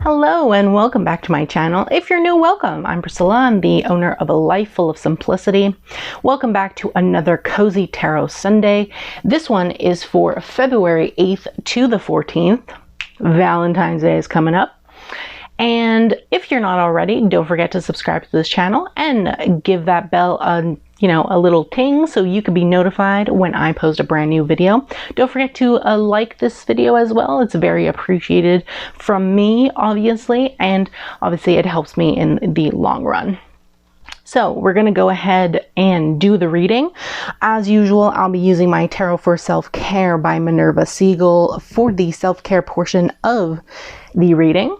Hello and welcome back to my channel. If you're new, welcome. I'm Priscilla. I'm the owner of A Life Full of Simplicity. Welcome back to another Cozy Tarot Sunday. This one is for February 8th to the 14th. Valentine's Day is coming up. And if you're not already, don't forget to subscribe to this channel and give that bell a little ting so you can be notified when I post a brand new video. Don't forget to like this video as well. It's very appreciated from me, obviously, and obviously it helps me in the long run. So we're going to go ahead and do the reading. As usual, I'll be using my Tarot for Self-Care by Minerva Siegel for the self-care portion of the reading.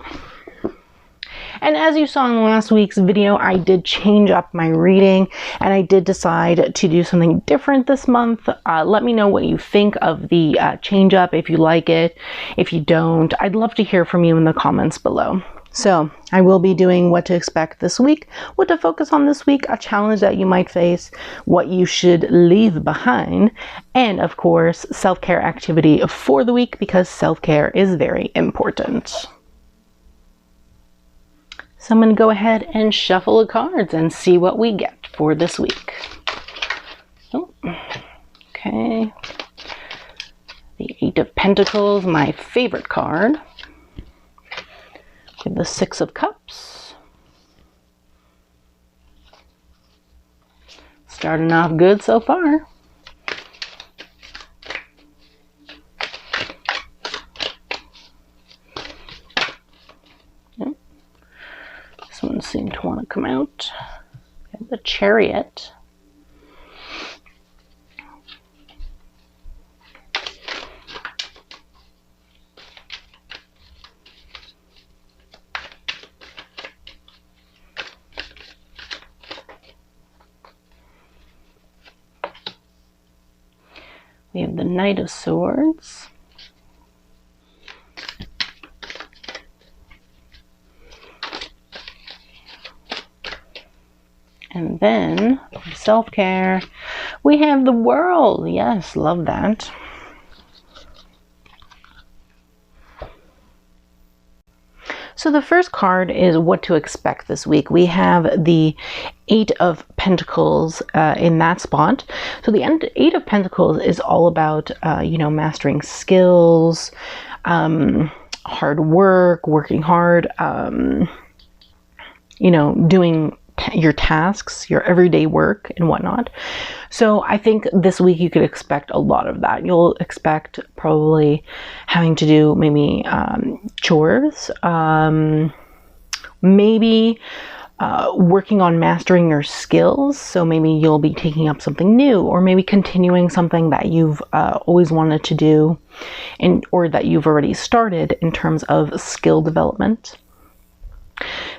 And as you saw in last week's video, I did change up my reading and I did decide to do something different this month. Let me know what you think of the change up, if you like it. If you don't, I'd love to hear from you in the comments below. So I will be doing what to expect this week, what to focus on this week, a challenge that you might face, what you should leave behind, and of course, self-care activity for the week because self-care is very important. So I'm going to go ahead and shuffle the cards and see what we get for this week. Oh, okay. The Eight of Pentacles, my favorite card. We have the Six of Cups. Starting off good so far. One seemed to want to come out. And the Chariot. We have the Knight of Swords. And then, self-care, we have the World. Yes, love that. So the first card is what to expect this week. We have the Eight of Pentacles in that spot. So the Eight of Pentacles is all about, mastering skills, hard work, working hard, doing your tasks, your everyday work and whatnot. So I think this week you could expect a lot of that. You'll expect probably having to do maybe chores, maybe working on mastering your skills. So maybe you'll be taking up something new, or maybe continuing something that you've always wanted to do or that you've already started in terms of skill development.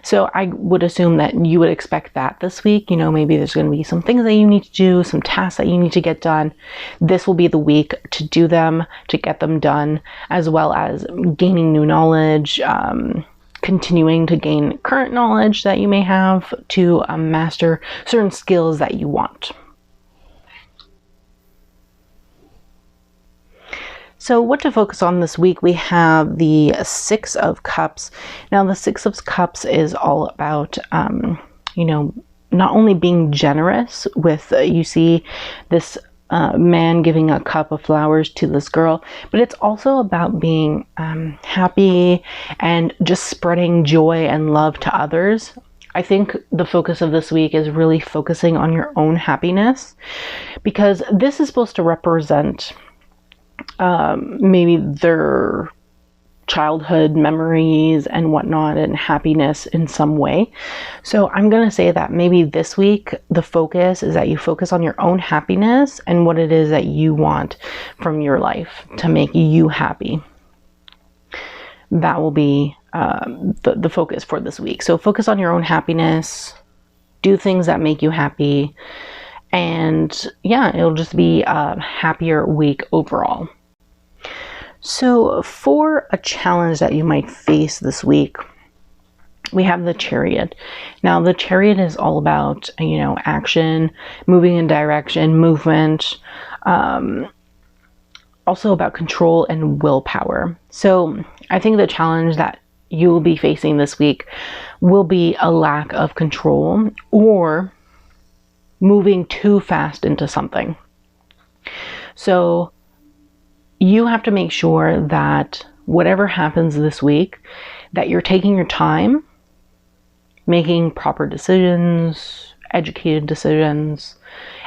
So I would assume that you would expect that this week. Maybe there's going to be some things that you need to do, some tasks that you need to get done. This will be the week to do them, to get them done, as well as gaining new knowledge, continuing to gain current knowledge that you may have to master certain skills that you want.So what to focus on this week, we have the Six of Cups. Now the Six of Cups is all about, not only being generous with, you see this man giving a cup of flowers to this girl, but it's also about being happy and just spreading joy and love to others. I think the focus of this week is really focusing on your own happiness, because this is supposed to represent maybe their childhood memories and whatnot and happiness in some way. So I'm going to say that maybe this week the focus is that you focus on your own happiness and what it is that you want from your life to make you happy. That will be the focus for this week. So focus on your own happiness, do things that make you happy, and yeah, it'll just be a happier week overall. So for a challenge that you might face this week, we have the Chariot. Now the Chariot is all about, action, moving in direction, movement, also about control and willpower. So I think the challenge that you will be facing this week will be a lack of control or moving too fast into something. So you have to make sure that whatever happens this week, that you're taking your time, making proper decisions, educated decisions,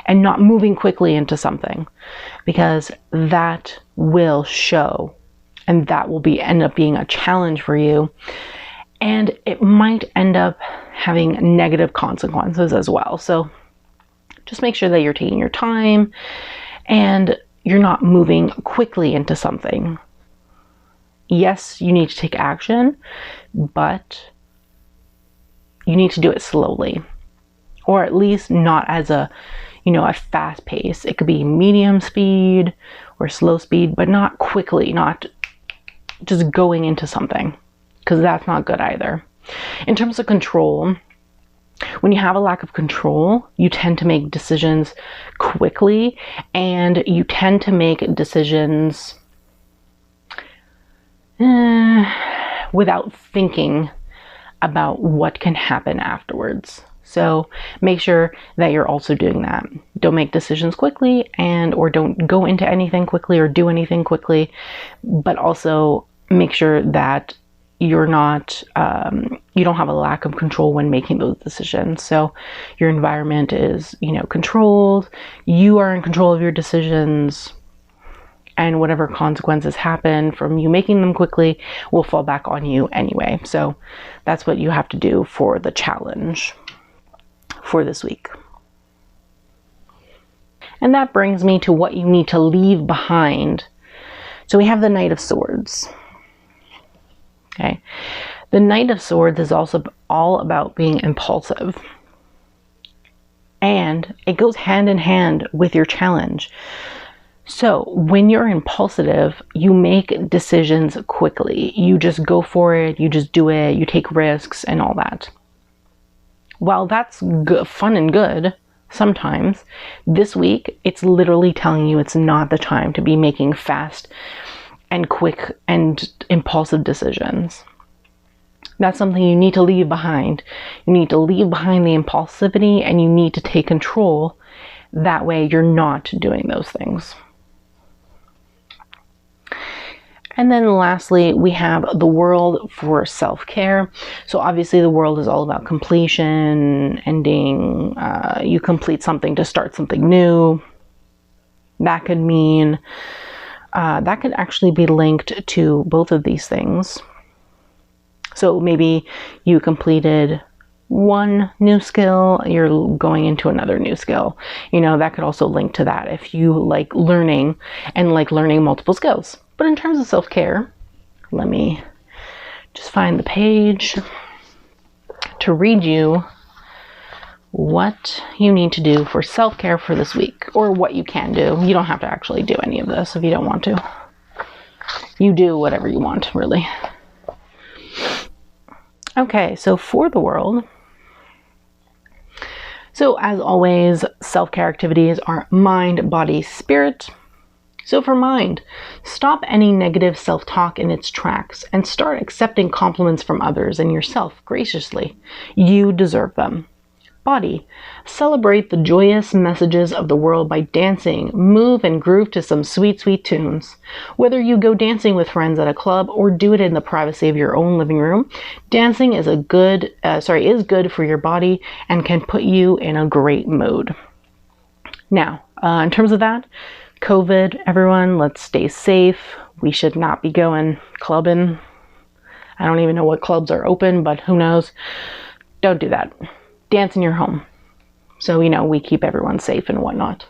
and not moving quickly into something, because that will show, and that will end up being a challenge for you, and it might end up having negative consequences as well. So just make sure that you're taking your time and you're not moving quickly into something. Yes, you need to take action, but you need to do it slowly, or at least not as a fast pace. It could be medium speed or slow speed, but not quickly, not just going into something, because that's not good either. In terms of control, when you have a lack of control, you tend to make decisions quickly, and you tend to make decisions without thinking about what can happen afterwards. So make sure that you're also doing that. Don't make decisions quickly, or don't go into anything quickly or do anything quickly, but also make sure that you're not, you don't have a lack of control when making those decisions. So your environment is, controlled, you are in control of your decisions, and whatever consequences happen from you making them quickly will fall back on you anyway. So that's what you have to do for the challenge for this week. And that brings me to what you need to leave behind. So we have the Knight of Swords. Okay. The Knight of Swords is also all about being impulsive. And it goes hand in hand with your challenge. So when you're impulsive, you make decisions quickly. You just go for it, you just do it, you take risks and all that. While that's good, fun and good, sometimes, this week, it's literally telling you it's not the time to be making fast and quick and impulsive decisions. That's something you need to leave behind. You need to leave behind the impulsivity, and you need to take control. That way you're not doing those things. And then lastly, we have the World for self-care. So obviously the World is all about completion, ending, you complete something to start something new. That could mean, that could actually be linked to both of these things. So maybe you completed one new skill, you're going into another new skill. That could also link to that if you like learning and like learning multiple skills. But in terms of self-care, let me just find the page to read you what you need to do for self-care for this week, or what you can do. You don't have to actually do any of this if you don't want to. You do whatever you want, really. Okay, so for the World, so as always, self-care activities are mind, body, spirit. So for mind, stop any negative self-talk in its tracks and start accepting compliments from others and yourself graciously. You deserve them. Body, celebrate the joyous messages of the world by dancing, move and groove to some sweet, sweet tunes. Whether you go dancing with friends at a club or do it in the privacy of your own living room, dancing is good for your body and can put you in a great mood. Now, in terms of that, COVID, everyone, let's stay safe. We should not be going clubbing. I don't even know what clubs are open, but who knows? Don't do that. Dance in your home. So, we keep everyone safe and whatnot.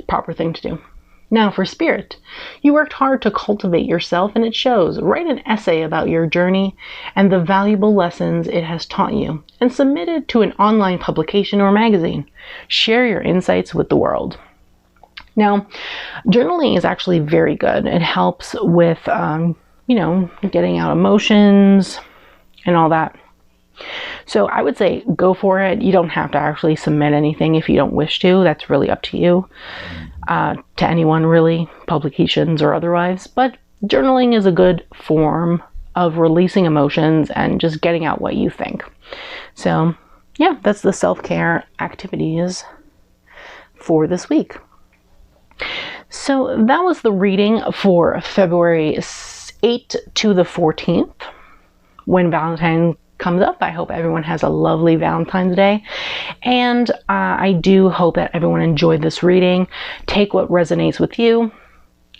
Proper thing to do. Now for spirit. You worked hard to cultivate yourself, and it shows. Write an essay about your journey and the valuable lessons it has taught you, and submit it to an online publication or magazine. Share your insights with the world. Now, journaling is actually very good. It helps with, getting out emotions and all that. So I would say go for it. You don't have to actually submit anything if you don't wish to. That's really up to you, to anyone really, publications or otherwise. But journaling is a good form of releasing emotions and just getting out what you think. So yeah, that's the self-care activities for this week. So that was the reading for February 8th to the 14th. When Valentine's comes up, I hope everyone has a lovely Valentine's Day. And I do hope that everyone enjoyed this reading. Take what resonates with you.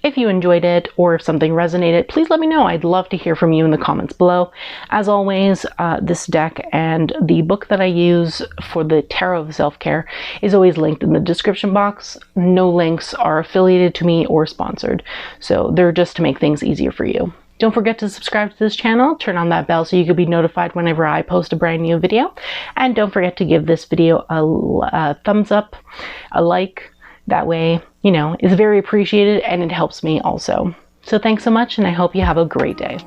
If you enjoyed it or if something resonated, please let me know. I'd love to hear from you in the comments below. As always, this deck and the book that I use for the Tarot of Self-Care is always linked in the description box. No links are affiliated to me or sponsored, so they're just to make things easier for you. Don't forget to subscribe to this channel, turn on that bell so you can be notified whenever I post a brand new video. And don't forget to give this video a thumbs up, a like. That way, you know, it's very appreciated and it helps me also. So thanks so much, and I hope you have a great day.